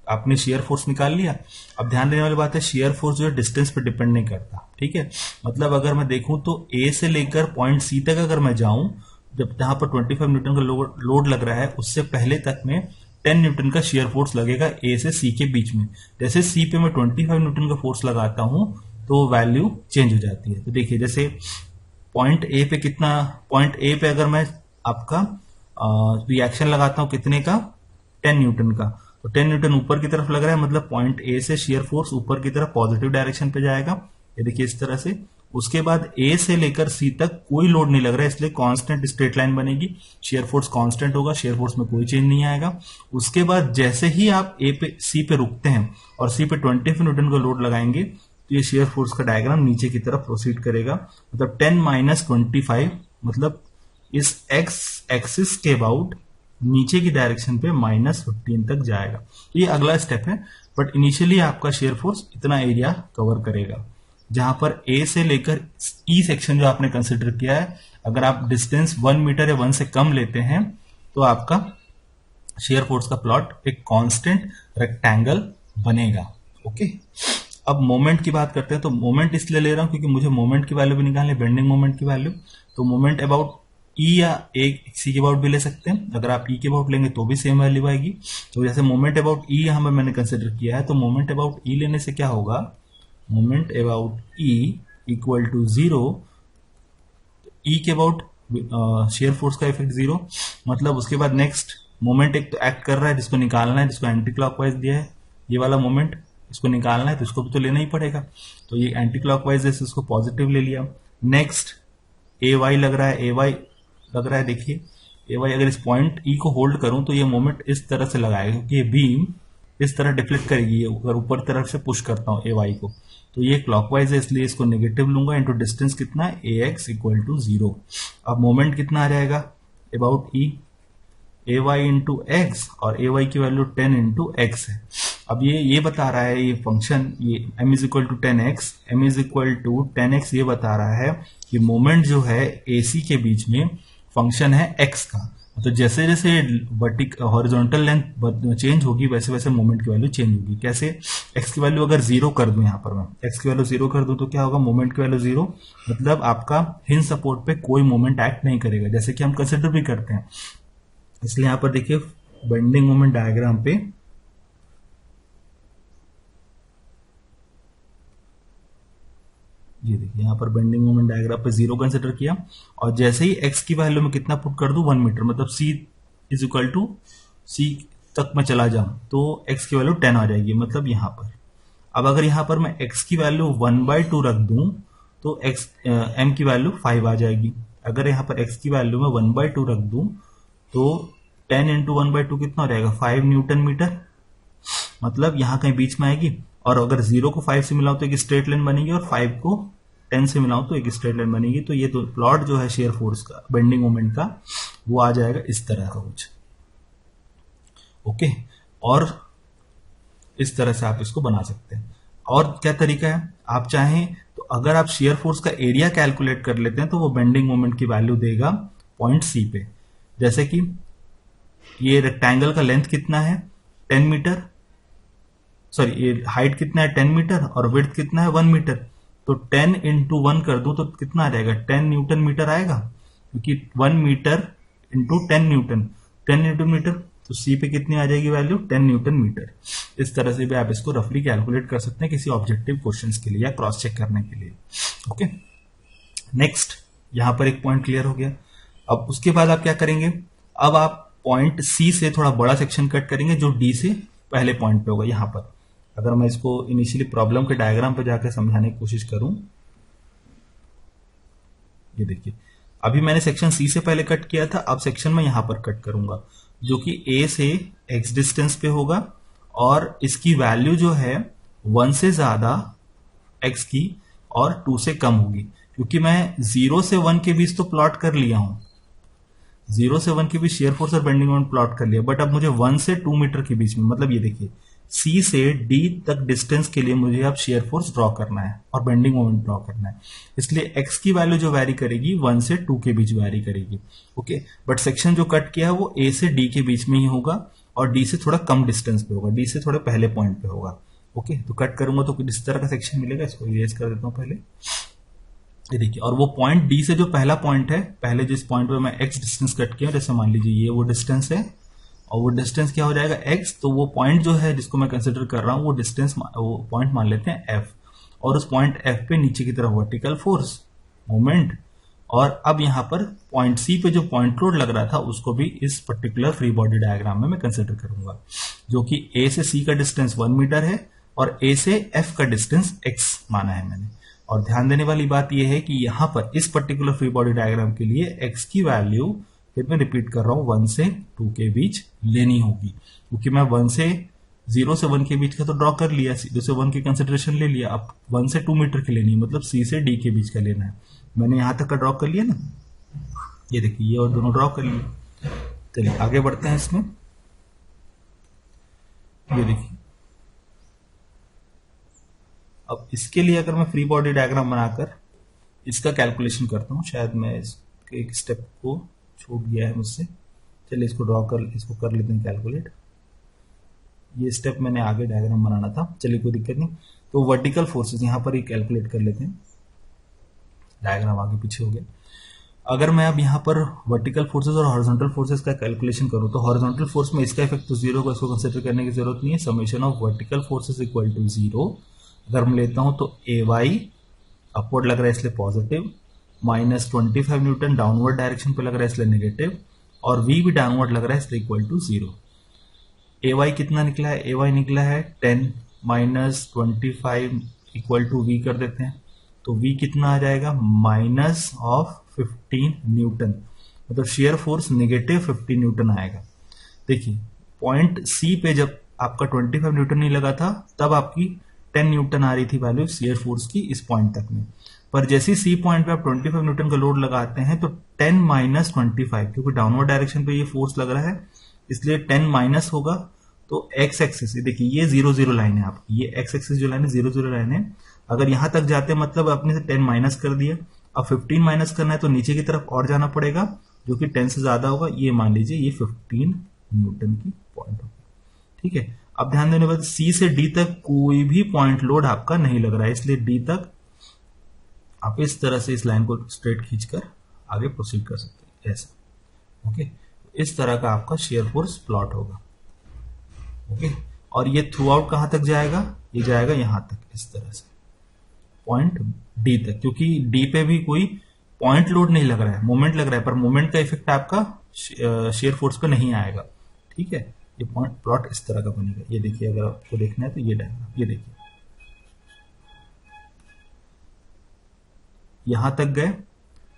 आपने शेयर फोर्स निकाल लिया। अब ध्यान देने वाली बात है, शेयर फोर्स जो है डिस्टेंस पे डिपेंड नहीं करता। ठीक है, मतलब अगर मैं देखूं तो a से लेकर पॉइंट c तक अगर मैं जाऊं, जब जहां पर 25 न्यूटन का लोड लग रहा है, उससे पहले तक में 10 न्यूटन का शेयर फोर्स लगेगा a से c के बीच में। जैसे c पे मैं 25 न्यूटन का फोर्स लगाता हूं तो वैल्यू चेंज हो जाती है। तो देखिए जैसे पॉइंट ए पे कितना, पॉइंट ए पे अगर मैं आपका रिएक्शन लगाता हूं कितने का, 10 न्यूटन का, तो 10 न्यूटन ऊपर की तरफ लग रहा है, मतलब पॉइंट ए से शेयर फोर्स ऊपर की तरफ पॉजिटिव डायरेक्शन पे जाएगा। ये देखिए इस तरह से। उसके बाद ए से लेकर सी तक कोई लोड नहीं लग रहा है, इसलिए कांस्टेंट स्ट्रेट लाइन बनेगी, शेयर फोर्स कांस्टेंट होगा, शेयर फोर्स में कोई चेंज नहीं आएगा। उसके बाद जैसे ही आप ए पे सी पे रुकते हैं और सी पे 25 न्यूटन का लोड लगाएंगे तो ये शेयर फोर्स का डायग्राम नीचे की तरफ प्रोसीड करेगा, मतलब 10 माइनस 25, मतलब इस एक्स एक्सिस के अबाउट नीचे की डायरेक्शन पे -15 तक जाएगा। तो ये अगला स्टेप है, बट इनिशियली आपका शेयर फोर्स इतना एरिया कवर करेगा। जहां पर ए से लेकर ई सेक्शन जो आपने कंसिडर किया है, अगर आप डिस्टेंस 1 मीटर या 1 से कम लेते हैं तो आपका शेयर फोर्स का प्लॉट एक कांस्टेंट रेक्टेंगल बनेगा। ओके, अब मोमेंट की बात करते हैं। तो मोमेंट इसलिए ले रहा हूं क्योंकि मुझे मोमेंट की वैल्यू भी निकालनी है, बेंडिंग मोमेंट की वैल्यू। तो मोमेंट अबाउट ई या एक सी के अबाउट भी ले सकते हैं। अगर आप ई के अबाउट लेंगे तो भी सेम वैल्यू आएगी। तो जैसे मोमेंट अबाउट ई यहां पर मैंने कंसिडर किया है, तो मोमेंट अबाउट ई लेने से क्या होगा, moment about E equal to 0। E के अबाउट शेयर फोर्स का इफेक्ट 0, मतलब उसके बाद नेक्स्ट मोमेंट एक तो एक्ट कर रहा है जिसको निकालना है, जिसको एंटी क्लॉकवाइज दिया है, ये वाला मोमेंट इसको निकालना है तो इसको भी तो लेना ही पड़ेगा। तो ये एंटी क्लॉकवाइज जैसे उसको पॉजिटिव ले लिया। नेक्स्ट ए वाई लग रहा है, ए वाई लग रहा है, देखिए ए वाई अगर इस पॉइंट ई को होल्ड करूं तो ये मोमेंट इस तरह से लगाएगा, क्योंकि ये बीम इस तरह डिफ्लेक्ट करेगी अगर ऊपर तरफ से पुश करता हूं ए वाई को, तो ये क्लॉकवाइज है इसलिए इसको नेगेटिव लूंगा। इंटू डिस्टेंस कितना है, ए एक्स इक्वल टू 0। अब मोमेंट कितना आ जाएगा about E, A Y into X, और ए वाई की वैल्यू 10 इंटू एक्स है। अब ये बता रहा है ये फंक्शन, ये m is equal to 10x, m is equal to 10x ये बता रहा है कि मोमेंट जो है AC के बीच में फंक्शन है x का। तो जैसे जैसे हॉरिजॉन्टल लेंथ चेंज होगी वैसे वैसे मोमेंट की वैल्यू चेंज होगी। कैसे, x की वैल्यू अगर 0 कर दूं, यहां पर मैं x की वैल्यू 0 कर दूं तो क्या होगा, मोमेंट की वैल्यू 0, मतलब आपका हिंज सपोर्ट पे कोई मोमेंट एक्ट नहीं करेगा, जैसे कि हम कंसिडर भी करते हैं। इसलिए यहां पर देखिए बेंडिंग मोमेंट डायग्राम पे ये देखिए यहां पर बेंडिंग मोमेंट डायग्राम पे 0 कंसिडर किया, और जैसे ही x की वैल्यू में कितना पुट कर दूं 1 मीटर, मतलब c is equal to c तक मैं चला जाऊं तो x की वैल्यू 10 आ जाएगी, मतलब यहां पर। अब अगर यहां पर मैं x की वैल्यू 1/2 रख दूं तो m की वैल्यू 5 आ जाएगी। अगर यहां पर x की वैल्यू में 1/2 रख दूं तो 10 इंटू 1/2 कितना हो जाएगा, 5 न्यूटन मीटर, मतलब यहां कहीं बीच में आएगी। और अगर 0 को 5 से मिलाऊं तो एक स्ट्रेट लाइन बनेगी, और 5 को 10 से मिलाऊं तो एक स्ट्रेट लाइन बनेगी। तो ये तो प्लॉट जो है शेयर फोर्स का, बेंडिंग मोमेंट का, वो आ जाएगा इस तरह का कुछ। ओके, और इस तरह से आप इसको बना सकते हैं। और क्या तरीका है, आप चाहें तो अगर आप शेयर फोर्स का एरिया कैलकुलेट कर लेते हैं तो वो बेंडिंग मोमेंट की वैल्यू देगा पॉइंट सी पे। जैसे कि ये रेक्टेंगल का लेंथ कितना है 10 मीटर, सॉरी ये हाइट कितना है 10 मीटर और विड्थ कितना है 1 मीटर, तो 10 इंटू 1 कर दूं तो कितना आ जाएगा, 10 न्यूटन मीटर आएगा, क्योंकि 1 metre into 10 newton, 10 newton metre, तो सी पे कितनी आ जाएगी वैल्यू 10 न्यूटन मीटर। इस तरह से भी आप इसको रफली कैलकुलेट कर सकते हैं किसी ऑब्जेक्टिव क्वेश्चंस के लिए या क्रॉस चेक करने के लिए। ओके, नेक्स्ट यहां पर एक पॉइंट क्लियर हो गया। अब उसके बाद आप क्या करेंगे, अब आप पॉइंट सी से थोड़ा बड़ा सेक्शन कट करेंगे जो डी से पहले पॉइंट पे होगा। यहां पर अगर मैं इसको इनिशियली प्रॉब्लम के डायग्राम पे जाकर समझाने की कोशिश करूं, ये देखिए अभी मैंने सेक्शन सी से पहले कट किया था, अब सेक्शन में यहां पर कट करूंगा जो कि ए से एक्स डिस्टेंस पे होगा, और इसकी वैल्यू जो है 1 से ज्यादा एक्स की और 2 से कम होगी, क्योंकि मैं 0 से 1 के बीच तो प्लॉट कर लिया हूं, 0 से 1 के बीच शेयर फोर्स और बेंडिंग मोमेंट प्लॉट कर लिया, बट अब मुझे 1 से 2 मीटर के बीच में, मतलब ये देखिए सी से डी तक डिस्टेंस के लिए मुझे अब शेयर फोर्स ड्रॉ करना है और बेंडिंग मोमेंट ड्रॉ करना है। इसलिए एक्स की वैल्यू जो वैरी करेगी 1 से 2 के बीच वैरी करेगी। ओके, बट सेक्शन जो कट किया है वो ए से डी के बीच में ही होगा और डी से थोड़ा कम डिस्टेंस पे होगा, डी से थोड़े पहले पॉइंट पे होगा। ओके, तो कट करूंगा तो इस तरह का सेक्शन मिलेगा, इसको इरेज कर देता हूं पहले। ये देखिए, और वो पॉइंट डी से जो पहला पॉइंट है, पहले जिस पॉइंट पे मैं एक्स डिस्टेंस कट किया, जैसे मान लीजिए ये वो डिस्टेंस है और वो डिस्टेंस क्या हो जाएगा एक्स, तो वो पॉइंट जो है जिसको मैं कंसिडर कर रहा हूं वो डिस्टेंस, वो पॉइंट मान लेते हैं एफ, और उस पॉइंट एफ पे नीचे की तरफ वर्टिकल फोर्स मोमेंट, और अब यहां पर पॉइंट सी पे जो पॉइंट लोड लग रहा था उसको भी इस पर्टिकुलर फ्री बॉडी डायग्राम में मैं कंसिडर करूंगा, जो कि ए से सी का डिस्टेंस 1 मीटर है और ए से एफ का डिस्टेंस एक्स माना है मैंने। और ध्यान देने वाली बात यह है कि यहां पर इस पर्टिकुलर फ्री बॉडी डायग्राम के लिए एक्स की वैल्यू, फिर मैं रिपीट कर रहा हूं, 1 से 2 के बीच लेनी होगी, क्योंकि मैं 0 से 1 के बीच का तो ड्रॉ कर लिया, 0 से 1 की कंसिडरेशन ले लिया, अब 1 से 2 मीटर की लेनी है, मतलब सी से डी के बीच का लेना है। मैंने यहां तक का ड्रॉ कर लिया ना, ये देखिए ये और दोनों ड्रॉ कर लिए। चलिए आगे बढ़ते हैं इसमें। ये देखिए, अब इसके लिए अगर मैं फ्री बॉडी डायग्राम बनाकर इसका कैलकुलेशन करता हूं, शायद मैं इसके एक स्टेप को छूट गया है मुझसे, चलिए इसको कर लेते हैं कैलकुलेट। ये स्टेप मैंने आगे डायग्राम बनाना था, चलिए कोई दिक्कत नहीं। तो वर्टिकल फोर्सेस यहां पर ही कैलकुलेट कर लेते हैं, डायग्राम आगे पीछे हो गया। अगर मैं अब यहाँ पर वर्टिकल फोर्सेस और हॉरिजॉन्टल फोर्सेस का कैलकुलेशन करूँ तो हॉरिजॉन्टल फोर्स में इसका इफेक्ट तो जीरो को इसको कंसिडर करने की जरूरत नहीं है, summation of vertical forces equal to zero. अगर मैं लेता हूँ तो ए वाई अपवर्ड लग रहा है इसलिए पॉजिटिव, -25 न्यूटन डाउनवर्ड डायरेक्शन पे लग रहा है इसलिए नेगेटिव, और वी भी डाउनवर्ड लग रहा है इसलिए equal to zero. A Y कितना निकला है? ए वाई निकला है 10 -25 इक्वल टू वी कर देते हैं तो वी कितना आ जाएगा? -15 न्यूटन, मतलब शेयर फोर्स -15 न्यूटन आएगा। देखिए पॉइंट सी पे जब आपका 25 न्यूटन नहीं लगा था तब आपकी 10 न्यूटन आ रही थी वैल्यू शेयर फोर्स की इस पॉइंट तक में, पर जैसे सी पॉइंट पे आप 25 न्यूटन का लोड लगाते हैं तो 10 -25, क्योंकि डाउनवर्ड डायरेक्शन पे ये फोर्स लग रहा है इसलिए 10 माइनस होगा। तो एक्स एक्सिस देखिए ये 0 0 लाइन है आपकी, ये एक्स एक्सिस जो लाइन है 0 0 लाइन है। अगर यहां तक जाते हैं मतलब आपने से 10 माइनस कर दिया, अब 15 माइनस करना है तो नीचे की तरफ और जाना पड़ेगा जो कि 10 से ज्यादा होगा। ये मान लीजिए ये 15 न्यूटन की पॉइंट होगी, ठीक है। अब ध्यान देने बाद सी से डी तक कोई भी पॉइंट लोड आपका नहीं लग रहा है, इसलिए डी तक आप इस तरह से इस लाइन को स्ट्रेट खींचकर आगे प्रोसीड कर सकते हैं ऐसा। ओके, इस तरह का आपका शेयर फोर्स प्लॉट होगा। ओके, और ये थ्रू आउट कहां तक जाएगा? ये जाएगा यहां तक इस तरह से पॉइंट डी तक, क्योंकि डी पे भी कोई पॉइंट लोड नहीं लग रहा है, मोमेंट लग रहा है, पर मोमेंट का इफेक्ट आपका शेयर फोर्स पे नहीं आएगा, ठीक है। ये पॉइंट प्लॉट इस तरह का बनेगा। ये देखिए अगर आपको देखना है तो ये डायग्राम, ये देखिए यहां तक गए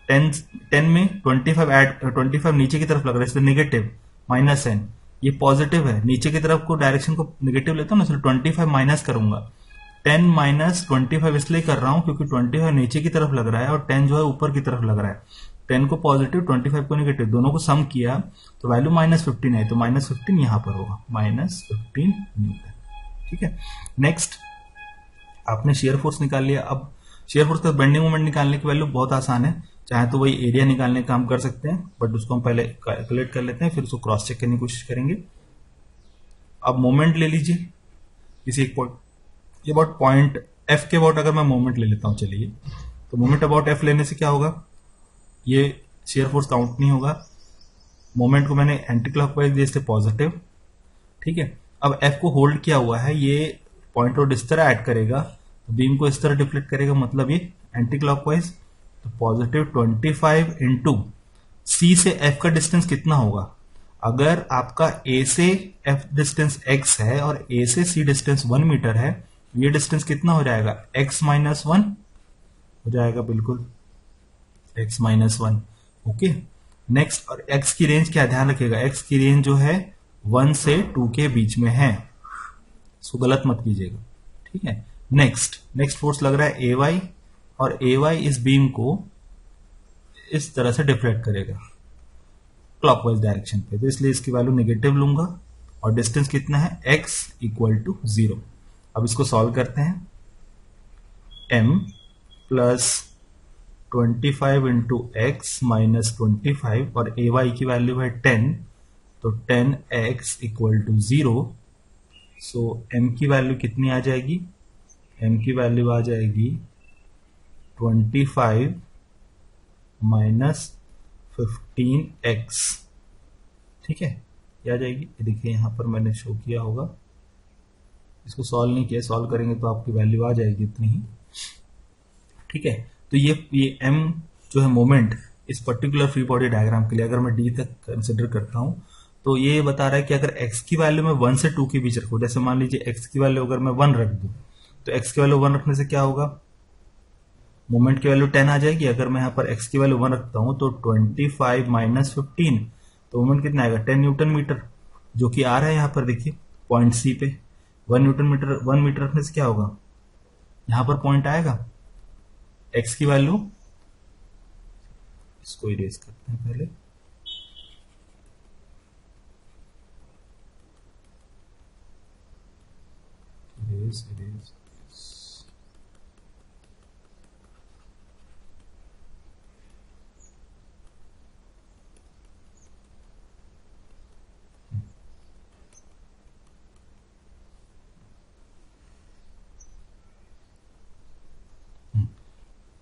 10 में 25 ऐड, 25 नीचे की तरफ लग रहा है इसलिए नेगेटिव, -n, ये पॉजिटिव है, नीचे की तरफ को डायरेक्शन को नेगेटिव लेता हूं ना इसलिए 25 माइनस करूंगा। 10 -25 इसलिए कर रहा हूं क्योंकि 25 नीचे की तरफ लग रहा है और 10 जो है ऊपर की तरफ लग रहा है। 10 को पॉजिटिव 25 को नेगेटिव दोनों को सम किया तो वैल्यू -15 है, तो -15 यहां पर होगा, -15 न्यूटन, ठीक है। नेक्स्ट आपने शेयर फोर्स निकाल लिया। अब शेयर फोर्स का बेंडिंग मोमेंट निकालने की वैल्यू बहुत आसान है, चाहे तो वही एरिया निकालने का काम कर सकते हैं, बट उसको हम पहले कैलकुलेट कर लेते हैं फिर उसको क्रॉस चेक करने की कोशिश करेंगे। अब मोमेंट ले लीजिए किसी एक पॉइंट, ये अबाउट पॉइंट एफ के अबाउट अगर मैं मोमेंट ले लेता हूं, चलिए तो मोमेंट अबाउट एफ लेने से क्या होगा? ये शेयर फोर्स काउंट नहीं होगा, मोमेंट को मैंने एंटी क्लॉकवाइज दिया इसलिए पॉजिटिव, ठीक है। अब एफ को होल्ड किया हुआ है, ये पॉइंट लोड इस तरह ऐड करेगा तो बीम को इस तरह डिफ्लेक्ट करेगा, मतलब ये एंटी क्लॉकवाइज, तो +25 इंटू सी से एफ का डिस्टेंस कितना होगा? अगर आपका ए से एफ डिस्टेंस x है और ए से सी डिस्टेंस 1 मीटर है, ये डिस्टेंस कितना हो जाएगा? x-1 हो जाएगा, बिल्कुल x-1। ओके, नेक्स्ट, और x की रेंज क्या ध्यान रखिएगा, x की रेंज जो है 1 से 2 के बीच में है, इसको गलत मत कीजिएगा, ठीक है। नेक्स्ट फोर्स लग रहा है ए वाई, और ए वाई इस बीम को इस तरह से डिफ्लेक्ट करेगा क्लॉकवाइज डायरेक्शन पे, तो इसलिए इसकी वैल्यू नेगेटिव लूंगा और डिस्टेंस कितना है? x = 0। अब इसको सॉल्व करते हैं, m + 25 इंटू एक्स -25 और ए वाई की वैल्यू है 10, तो 10x = 0। सो m की वैल्यू कितनी आ जाएगी? m की वैल्यू आ जाएगी 25 - 15x, ठीक है, ये आ जाएगी। ये देखिए यहां पर मैंने शो किया होगा, इसको सॉल्व नहीं किया, सॉल्व करेंगे तो आपकी वैल्यू आ जाएगी इतनी ही, ठीक है। तो ये m जो है मोमेंट इस पर्टिकुलर फ्री बॉडी डायग्राम के लिए अगर मैं d तक कंसिडर करता हूं तो ये बता रहा है कि अगर x की वैल्यू मैं 1 से 2 के बीच रखूं, जैसे मान लीजिए x की वैल्यू अगर मैं 1 रख दूं तो x की वैल्यू 1 रखने से क्या होगा? मोमेंट की वैल्यू 10 आ जाएगी। अगर मैं यहां पर x की वैल्यू 1 रखता हूं तो 25 - 15, तो मोमेंट कितना आएगा? 10 न्यूटन मीटर, जो कि आ रहा है यहां पर देखिए पॉइंट सी पे 1 न्यूटन मीटर, 1 मीटर रखने से क्या होगा? यहां पर पॉइंट आएगा, x की वैल्यू, इसको इरेज करते हैं पहले, इरेज।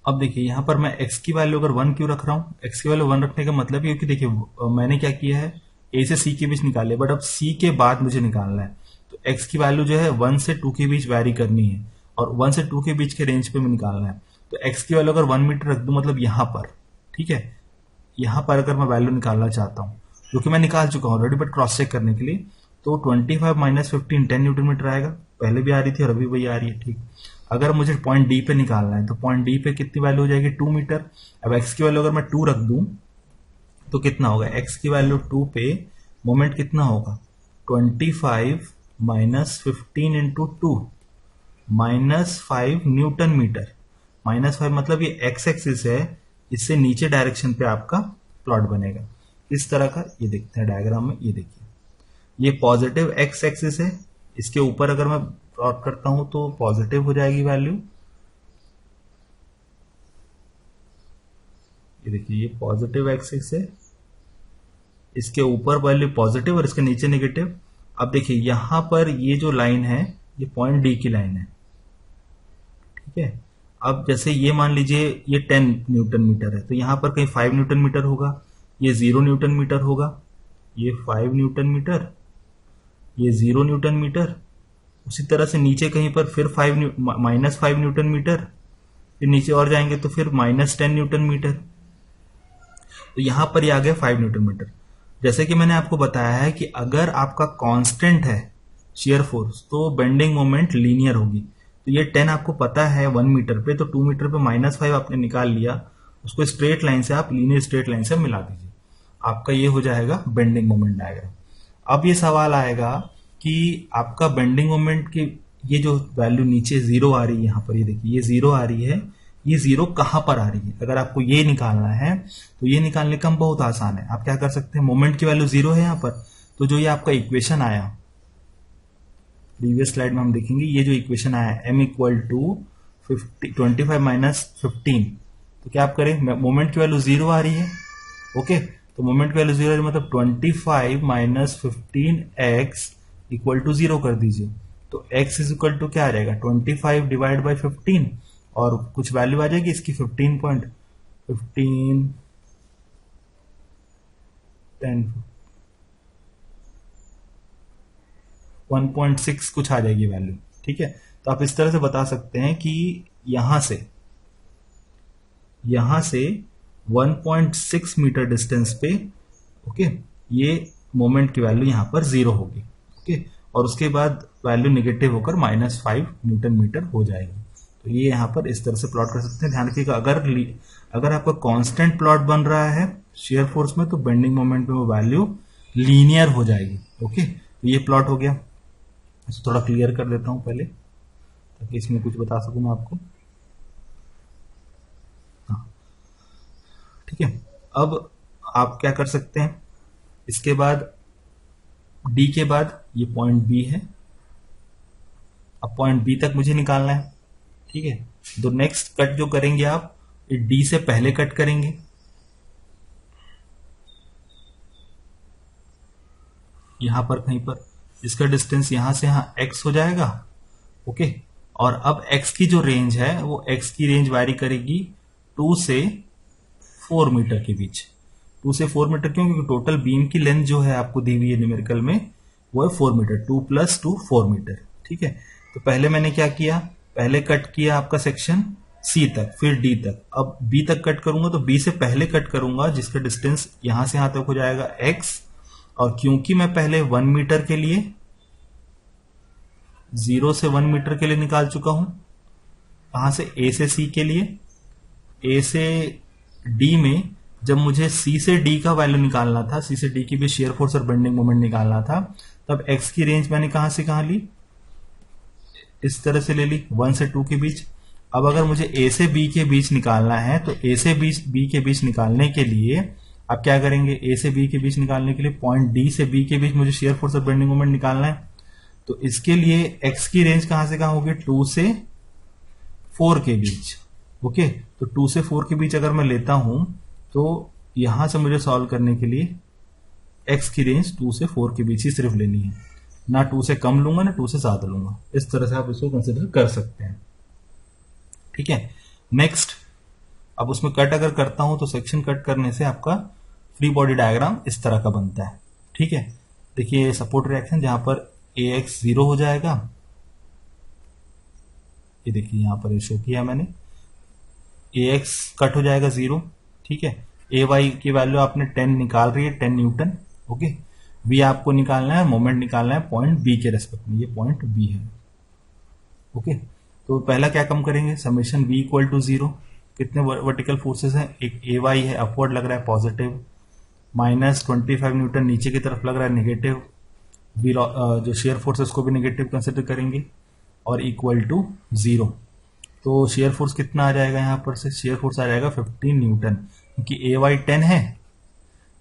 अब देखिए यहाँ पर मैं x की वैल्यू अगर 1 क्यों रख रहा हूँ, x की वैल्यू 1 रखने का मतलब ये कि देखिए मैंने क्या किया है, a से c के बीच निकाले, बट अब c के बाद मुझे निकालना है, तो x की वैल्यू जो है 1 से 2 के बीच वैरी करनी है और 1 से 2 के बीच के रेंज पे में निकालना है। तो x की वैल्यू अगर 1 मीटर रख दूं मतलब यहाँ पर, ठीक है, यहाँ पर अगर मैं वैल्यू निकालना चाहता हूँ, जो कि मैं निकाल चुका हूँ ऑलरेडी, बट क्रॉस चेक करने के लिए, तो 25 माइनस 15 10 न्यूटन मीटर आएगा। पहले भी आ रही थी और अभी वही आ रही है, ठीक। अगर मुझे पॉइंट डी पे निकालना है तो पॉइंट डी पे कितनी वैल्यू हो जाएगी, 2 मीटर। अब एक्स की वैल्यू अगर मैं 2 रख दूं तो कितना होगा, एक्स की वैल्यू 2 पे मोमेंट कितना होगा, 25 माइनस 15 इंटू 2 -5 न्यूटन मीटर। -5 मतलब ये एक्स एक्सिस है, इससे नीचे डायरेक्शन पे आपका प्लॉट बनेगा इस तरह का। ये देखते हैं डायग्राम में, ये देखिए ये पॉजिटिव एक्स एक्सिस है, इसके ऊपर अगर मैं प्लॉट करता हूं तो पॉजिटिव हो जाएगी वैल्यू। ये देखिए ये पॉजिटिव एक्सिस है, इसके ऊपर वैल्यू पॉजिटिव और इसके नीचे नेगेटिव। अब देखिए यहां पर ये जो लाइन है ये पॉइंट डी की लाइन है, ठीक है। अब जैसे ये मान लीजिए ये 10 न्यूटन मीटर है, तो यहां पर कहीं 5 न्यूटन मीटर होगा, ये 0 न्यूटन मीटर होगा, ये 5 न्यूटन मीटर, ये 0 न्यूटन मीटर। उसी तरह से नीचे कहीं पर फिर -5 न्यूटन मीटर, फिर नीचे और जाएंगे तो फिर -10 न्यूटन मीटर। तो यहां पर ये आ गया 5 न्यूटन मीटर। जैसे कि मैंने आपको बताया है कि अगर आपका कांस्टेंट है शेयर फोर्स तो बेंडिंग मोमेंट लीनियर होगी। तो ये 10 आपको पता है 1 मीटर पे, तो 2 मीटर पे -5 आपने निकाल लिया, उसको स्ट्रेट लाइन से आप लीनियर स्ट्रेट लाइन से मिला दीजिए, आपका ये हो जाएगा बेंडिंग मोमेंट डायग्राम। अब ये सवाल आएगा कि आपका बेंडिंग मोमेंट की ये जो वैल्यू नीचे 0 आ रही है, यहाँ पर ये देखिए ये 0 आ रही है, ये 0 कहां पर आ रही है, अगर आपको ये निकालना है तो ये निकालने का बहुत आसान है। आप क्या कर सकते हैं, मोमेंट की वैल्यू 0 है यहाँ पर, तो जो ये आपका इक्वेशन आया प्रीवियस स्लाइड में हम देखेंगे, ये जो इक्वेशन आया m इक्वल टू 25 माइनस 15, तो क्या आप करें, मोमेंट की वैल्यू 0 आ रही है, ओके, तो मोमेंट की वैल्यू 0 है मतलब 25 माइनस 15x इक्वल टू 0 कर दीजिए। तो x इज इक्वल टू क्या आ जाएगा, 25 डिवाइड बाई 15 और कुछ वैल्यू आ जाएगी इसकी 15.15 10 1.6 कुछ आ जाएगी वैल्यू, ठीक है। तो आप इस तरह से बता सकते हैं कि यहां से 1.6 मीटर डिस्टेंस पे, ओके, ये मोमेंट की वैल्यू यहां पर 0 होगी, ओके, और उसके बाद वैल्यू नेगेटिव होकर -5 न्यूटन मीटर हो जाएगी। तो ये यहां पर इस तरह से प्लॉट कर सकते हैं। ध्यान रखिएगा अगर आपका कांस्टेंट प्लॉट बन रहा है शेयर फोर्स में तो बेंडिंग मोमेंट में वो वैल्यू लीनियर हो जाएगी, ओके। तो ये प्लॉट हो गया, इसको थोड़ा क्लियर कर देता हूं पहले ताकि इसमें कुछ बता सकूं मैं आपको, हाँ, ठीक है। अब आप क्या कर सकते हैं, इसके बाद डी के बाद ये पॉइंट बी है, अब पॉइंट बी तक मुझे निकालना है, ठीक है। तो नेक्स्ट कट जो करेंगे आप डी से पहले कट करेंगे, यहां पर कहीं पर इसका डिस्टेंस यहां से यहां x हो जाएगा, ओके। और अब x की जो रेंज है वो x की रेंज वारी करेगी 2 से 4 मीटर के बीच। 2 से 4 मीटर क्यों, क्योंकि टोटल बीम की लेंथ जो है आपको दी हुई है न्यूमेरिकल में वो है 4 मीटर, 2 + 2 4 मीटर, ठीक है। तो पहले मैंने क्या किया, पहले कट किया आपका सेक्शन C तक, फिर D तक। अब B तक कट करूंगा तो B से पहले कट करूंगा जिसका डिस्टेंस यहां से यहां तक हो जाएगा x, और क्योंकि मैं पहले 1 मीटर के लिए 0 से 1 मीटर के लिए निकाल चुका हूं, कहां से, A से C के लिए, A से D में जब मुझे C से D का वैल्यू निकालना था, C से D की भी शेयर फोर्स और बेंडिंग मोमेंट निकालना था, तब x की रेंज मैंने कहां से कहां ली, इस तरह से ले ली 1 से 2 के बीच। अब अगर मुझे A से B के बीच निकालना है तो A से B के बीच निकालने के लिए आप क्या करेंगे, A से B के बीच निकालने के लिए पॉइंट D से B के बीच मुझे शेयर फोर्स और बेंडिंग मोमेंट निकालना है, तो इसके लिए x की रेंज कहां से कहां होगी, 2 से 4 के बीच, ओके। तो 2 से 4 के बीच अगर मैं लेता हूं तो यहां से मुझे सॉल्व करने के लिए x की रेंज 2 से 4 के बीच ही सिर्फ लेनी है, ना 2 से कम लूंगा ना 2 से ज्यादा लूंगा। इस तरह से आप इसको कंसिडर कर सकते हैं, ठीक है। नेक्स्ट अब उसमें कट अगर करता हूं तो सेक्शन कट करने से आपका फ्री बॉडी डायग्राम इस तरह का बनता है। ठीक है, देखिए सपोर्ट रिएक्शन जहां पर ए एक्स 0 हो जाएगा, ये देखिए यहां पर शो किया मैंने, ए एक्स कट हो जाएगा 0। ठीक है, ए वाई की वैल्यू आपने 10 निकाल रही है, 10 न्यूटन। ओके, वी आपको निकालना है, मोमेंट निकालना है पॉइंट बी के रेस्पेक्ट में, ये पॉइंट बी है। ओके, तो पहला क्या कम करेंगे, समेशन वी इक्वल टू 0, कितने वर्टिकल फोर्सेस हैं, एक ए वाई है अपवर्ड लग रहा है पॉजिटिव, माइनस 25 न्यूटन नीचे की तरफ लग रहा है नेगेटिव, वी जो शेयर फोर्स है उसको भी नेगेटिव कंसिडर करेंगे, और इक्वल टू 0। तो शेयर फोर्स कितना आ जाएगा, यहां पर से शेयर फोर्स आ जाएगा 15 न्यूटन, क्योंकि ए वाई 10 है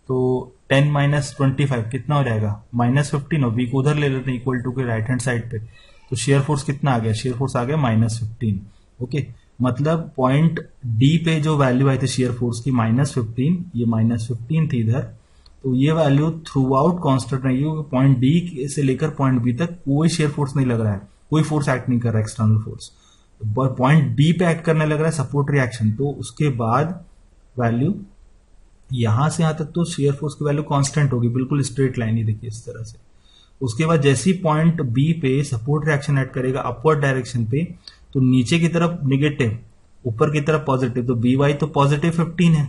तो 10 माइनस 25 कितना हो जाएगा, -15, और वी को उधर ले लेते हैं इक्वल टू के राइट हैंड साइड पे, तो शेयर फोर्स कितना आ गया, शेयर फोर्स आ गया -15। ओके, मतलब पॉइंट डी पे जो वैल्यू आई थी शेयर फोर्स की -15, ये -15 थी इधर, तो ये वैल्यू थ्रू आउट कॉन्स्टेंट रहेगी, पॉइंट डी से लेकर पॉइंट बी तक कोई शेयर फोर्स नहीं लग रहा है, कोई फोर्स एक्ट नहीं कर रहा है एक्सटर्नल फोर्स, पॉइंट बी पे एक्ट करने लग रहा है सपोर्ट रिएक्शन, तो उसके बाद वैल्यू यहां से यहां तक तो शेयर फोर्स की वैल्यू कांस्टेंट होगी, बिल्कुल स्ट्रेट लाइन ही देखिए इस तरह से। उसके बाद जैसे ही पॉइंट बी पे सपोर्ट रिएक्शन ऐड करेगा अपवर्ड डायरेक्शन पे, तो नीचे की तरफ निगेटिव, ऊपर की तरफ पॉजिटिव, तो बी वाई तो पॉजिटिव 15 है,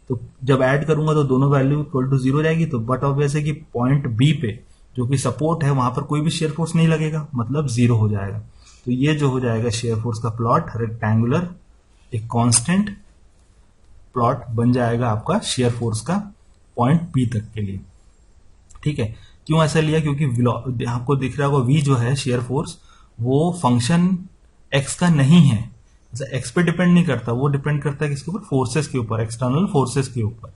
तो जब ऐड करूंगा तो दोनों वैल्यू इक्वल टू 0 जाएगी, तो बट ऑब्वियस है कि पॉइंट बी पे जो कि सपोर्ट है वहां पर कोई भी शेयर फोर्स नहीं लगेगा, मतलब 0 हो जाएगा। तो ये जो हो जाएगा शेयर फोर्स का प्लॉट रेक्टेंगुलर एक कांस्टेंट प्लॉट बन जाएगा आपका शेयर फोर्स का पॉइंट बी तक के लिए। ठीक है, क्यों ऐसा लिया, क्योंकि आपको दिख रहा होगा वी जो है शेयर फोर्स वो फंक्शन एक्स का नहीं है, एक्स पे डिपेंड नहीं करता, वो डिपेंड करता है किसके ऊपर, फोर्सेस के ऊपर, एक्सटर्नल फोर्सेस के ऊपर।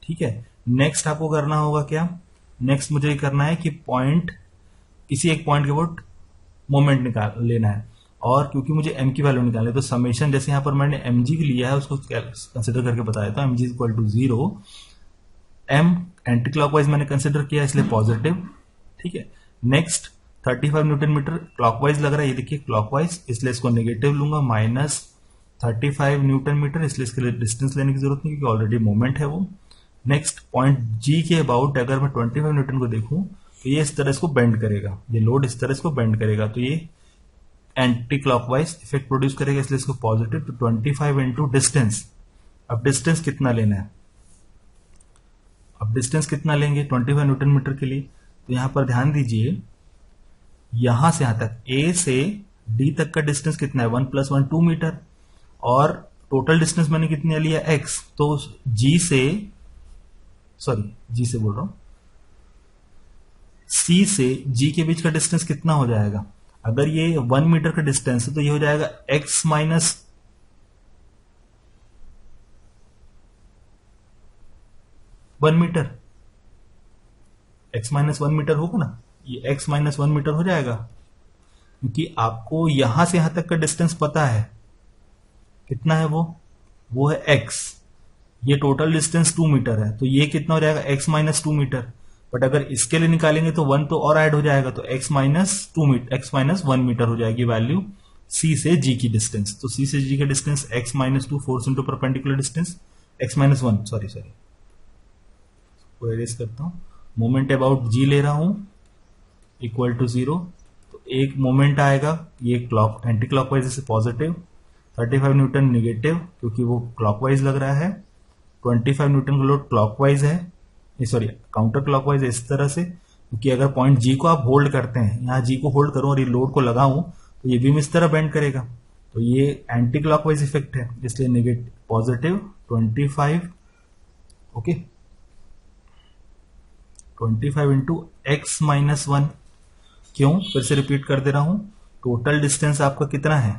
ठीक है, नेक्स्ट आपको करना होगा क्या, नेक्स्ट मुझे ये करना है कि पॉइंट, किसी एक पॉइंट के ऊपर मोमेंट निकाल लेना है, और क्योंकि मुझे एम की वैल्यू निकालनी है तो समेशन जैसे यहां पर मैंने एम जी लिया है उसको कंसिडर करके बताया था, M G equal to 0, M anti clockwise मैंने कंसिडर किया इसलिए पॉजिटिव। ठीक है, नेक्स्ट 35 न्यूटन मीटर क्लॉकवाइज लग रहा है, ये देखिए क्लॉकवाइज, इसलिए इसको नेगेटिव लूंगा, -35 न्यूटन मीटर, इसलिए इसके लिए डिस्टेंस लेने की जरूरत नहीं क्योंकि ऑलरेडी मोमेंट है वो। नेक्स्ट पॉइंट जी के अबाउट अगर मैं 25 न्यूटन को देखूं तो ये इस तरह इसको बेंड करेगा, ये लोड इस तरह इसको बेंड करेगा, तो ये एंटी क्लॉकवाइज इफेक्ट प्रोड्यूस करेगा, इसलिए इसको पॉजिटिव, तो 25 इंटू डिस्टेंस। अब डिस्टेंस कितना लेना है, अब डिस्टेंस कितना लेंगे 25 न्यूटन मीटर के लिए, तो यहां पर ध्यान दीजिए यहां से यहां तक ए से डी तक का डिस्टेंस कितना है, 1 + 1 2 मीटर, और टोटल डिस्टेंस मैंने कितने लिया एक्स, तो जी से बोल रहा हूं, सी से जी के बीच का डिस्टेंस कितना हो जाएगा, अगर ये 1 मीटर का डिस्टेंस है तो ये हो जाएगा x minus 1 metre, x minus 1 metre होगा ना, ये x माइनस 1 मीटर हो जाएगा, क्योंकि आपको यहां से यहां तक का डिस्टेंस पता है कितना है, वो है x, ये टोटल डिस्टेंस 2 मीटर है, तो ये कितना हो जाएगा x माइनस 2 मीटर, बट अगर इसके लिए निकालेंगे तो 1 तो और ऐड हो जाएगा, तो x माइनस 1 मीटर हो जाएगी वैल्यू c से g की डिस्टेंस, तो c से g का distance x minus 2 force into perpendicular distance x minus 1, sorry arrays करता हूं, मोमेंट अबाउट g ले रहा हूं इक्वल टू 0, तो एक मोमेंट आएगा, ये एंटी क्लॉकवाइज से पॉजिटिव, 35 न्यूटन निगेटिव क्योंकि वो क्लॉकवाइज लग रहा है, 25 न्यूटन का लोड क्लॉकवाइज है, सॉरी काउंटर क्लॉकवाइज है इस तरह से, क्योंकि अगर पॉइंट जी को आप होल्ड करते हैं, यहां जी को होल्ड करूं और ये लोड को लगाऊं तो ये बीम इस तरह बेंड करेगा, तो ये एंटी क्लॉकवाइज इफेक्ट है, इसलिए negative positive 25, okay 25 into x minus 1, क्यों, फिर से रिपीट कर दे रहा हूं, टोटल डिस्टेंस आपका कितना है,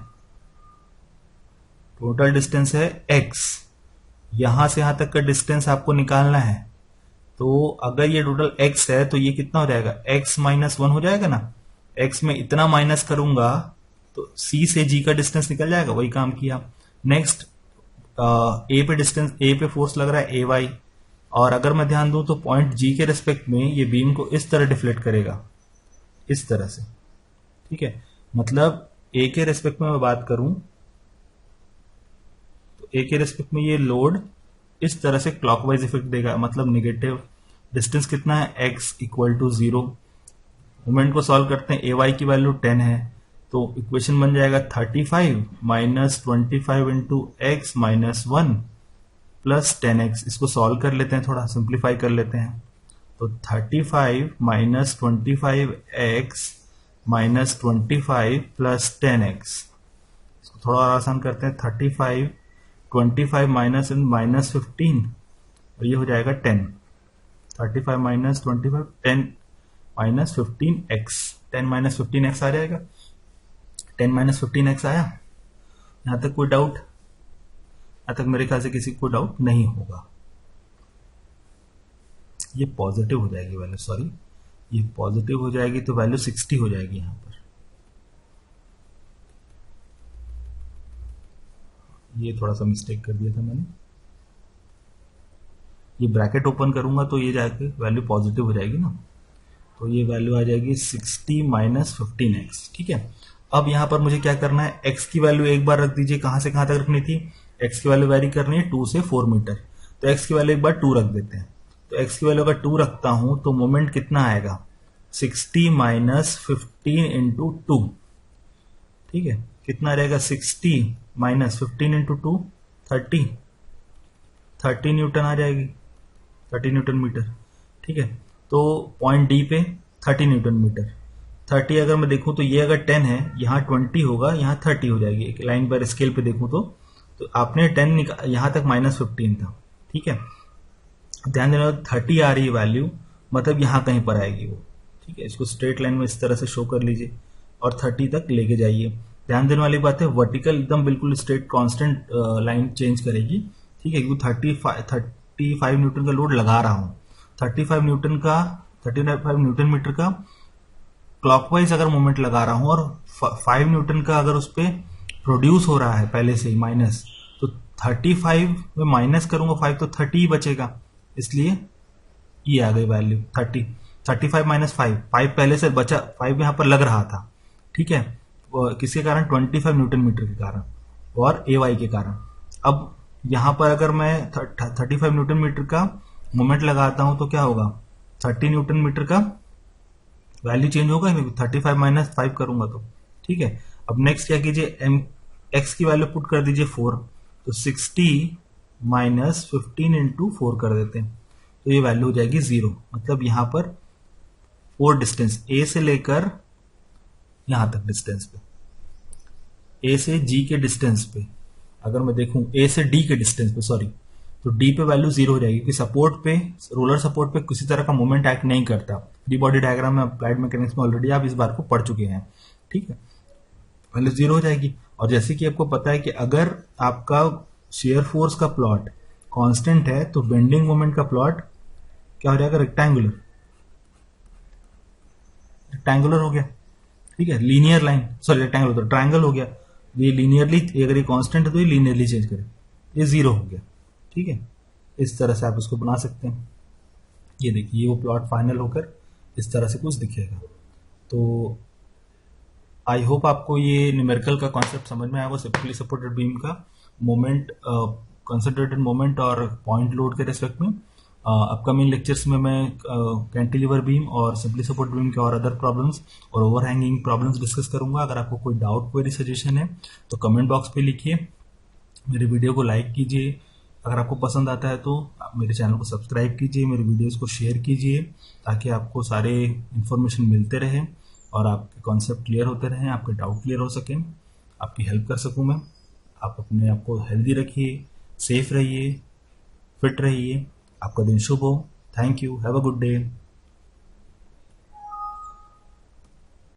टोटल डिस्टेंस है x, यहां से यहां तक का डिस्टेंस आपको निकालना है, तो अगर ये टोटल x है तो ये कितना हो जाएगा, x माइनस 1 हो जाएगा ना, x में इतना माइनस करूंगा तो c से g का डिस्टेंस निकल जाएगा, वही काम किया। नेक्स्ट a पे डिस्टेंस, a पे फोर्स लग रहा है ay, और अगर मैं ध्यान दूं तो पॉइंट g के रेस्पेक्ट में ये बीम को इस तरह डिफ्लेक्ट करेगा, इस तरह से, ठीक है, मतलब a के रेस्पेक्ट में मैं बात करूं तो तो ए के रेस्पेक्ट में ये लोड इस तरह से क्लॉकवाइज इफेक्ट देगा, मतलब निगेटिव। डिस्टेंस कितना है, x इक्वल टू 0। मोमेंट को सॉल्व करते हैं, ए वाई की वैल्यू 10 है, तो इक्वेशन बन जाएगा 35 minus 25 into x minus 1 plus 10x। इसको सॉल्व कर लेते हैं, थोड़ा सिंप्लीफाई कर लेते हैं। तो 35 minus 25x minus 25 plus 10x। इसको थोड़ा और आसान करते हैं, 35 25 माइनस माइनस 15 और ये हो जाएगा 10। 35 minus 25 10 minus 15x, 10 minus 15x आ जाएगा। 10 माइनस 15x आया। यहां तक कोई डाउट? यहां तक मेरे ख्याल से किसी को डाउट नहीं होगा। ये पॉजिटिव हो जाएगी वैल्यू, सॉरी ये पॉजिटिव हो जाएगी तो वैल्यू 60 हो जाएगी यहां पर। ये थोड़ा सा मिस्टेक कर दिया था मैंने। ये ब्रैकेट ओपन करूंगा तो ये जाके वैल्यू पॉजिटिव हो जाएगी ना, तो ये वैल्यू आ जाएगी 60 माइनस 15x। ठीक है, अब यहां पर मुझे क्या करना है, x की वैल्यू एक बार रख दीजिए। कहां से कहां तक रखनी थी, x की वैल्यू वेरी करनी है 2 से 4 मीटर, तो x की वैल्यू एक बार 2 रख देते हैं। तो x की वैल्यू अगर 2 रखता हूं तो मोमेंट कितना आएगा, 60 माइनस 15 इंटू 2। ठीक है, कितना रहेगा, 60 माइनस 15 इंटू 2 30 न्यूटन आ जाएगी, 30 न्यूटन मीटर। ठीक है, तो पॉइंट डी पे 30 न्यूटन मीटर। 30 अगर मैं देखूं तो ये अगर 10 है, यहाँ 20 होगा, यहाँ 30 हो जाएगी। एक लाइन पर स्केल पे देखूं तो आपने 10 यहाँ तक माइनस 15 था। ठीक है, ध्यान देना 30 आ रही है वैल्यू, मतलब यहाँ कहीं पर आएगी वो। ठीक है, इसको स्ट्रेट लाइन में इस तरह से शो कर लीजिए और 30 तक लेके जाइए। ध्यान देने वाली बात है, वर्टिकल एकदम बिल्कुल स्ट्रेट कांस्टेंट लाइन चेंज करेगी। ठीक है, क्योंकि 35 न्यूटन का लोड लगा रहा हूं। 35 न्यूटन मीटर का क्लॉकवाइज अगर मोमेंट लगा रहा हूं और 5 न्यूटन का अगर उस पर प्रोड्यूस हो रहा है पहले से ही माइनस, तो 35 में माइनस करूंगा 5 तो 30 ही बचेगा, इसलिए ये आ गई वैल्यू 30। 35 माइनस 5 पहले से बचा, 5 यहां पर लग रहा था। ठीक है, किसके कारण, 25 न्यूटन मीटर के कारण और ए वाई के कारण। अब यहां पर अगर मैं 35 न्यूटन मीटर का मोमेंट लगाता हूं तो क्या होगा, 30 न्यूटन मीटर का वैल्यू चेंज होगा, 35 माइनस 5 करूंगा तो। ठीक है, अब नेक्स्ट क्या कीजिए, एम एक्स की वैल्यू पुट कर दीजिए 4, तो 60 माइनस 15 इंटू 4 कर देते हैं, तो ये वैल्यू हो जाएगी 0। मतलब यहां पर 4 डिस्टेंस ए से लेकर यहां तक डिस्टेंस पे, ए से जी के डिस्टेंस पे अगर मैं देखूं, ए से डी के डिस्टेंस पे सॉरी, तो डी पे वैल्यू 0 हो जाएगी, क्योंकि सपोर्ट पे, रोलर सपोर्ट पे किसी तरह का मूवमेंट एक्ट नहीं करता। फ्री बॉडी डायग्राम में अप्लाइड मैकेनिक्स में ऑलरेडी आप इस बार को पढ़ चुके हैं। ठीक है, वैल्यू 0 हो जाएगी। और जैसे कि आपको पता है कि अगर आपका शेयर फोर्स का प्लॉट कांस्टेंट है तो बेंडिंग मोमेंट का प्लॉट क्या हो जाएगा, रेक्टेंगुलर हो गया। ठीक है, लीनियर लाइन, सॉरी रेक्टेंगल तो ट्रायंगल हो गया। ये लीनियरली, अगर ये कांस्टेंट है तो ये लीनियरली चेंज करे, ये 0 हो गया। ठीक है, इस तरह से आप इसको बना सकते हैं। ये देखिए, वो प्लॉट फाइनल होकर इस तरह से कुछ दिखेगा। तो आई होप आपको ये न्यूमेरिकल का कॉन्सेप्ट समझ में आया होगा, सिंपली सपोर्टेड बीम का मोमेंट, कंसंट्रेटेड मोमेंट और पॉइंट लोड के रेस्पेक्ट में। अपकमिंग लेक्चर्स में मैं कैंटिलीवर बीम और सिंपली सपोर्ट बीम के और अदर प्रॉब्लम्स और ओवरहैंगिंग प्रॉब्लम्स डिस्कस करूंगा। अगर आपको कोई डाउट, क्वेरी, सजेशन है तो कमेंट बॉक्स पे लिखिए। मेरे वीडियो को लाइक कीजिए, अगर आपको पसंद आता है तो मेरे चैनल को सब्सक्राइब कीजिए, मेरे वीडियोस को शेयर कीजिए, ताकि आपको सारे इन्फॉर्मेशन मिलते रहे और आपके कॉन्सेप्ट क्लियर होते रहें, आपके डाउट क्लियर हो सकें, आपकी हेल्प कर सकूं मैं। आप अपने आप को हेल्दी रखिए, सेफ रहिए, फिट रहिए। आपका दिन शुभ हो। Thank you, have a good day.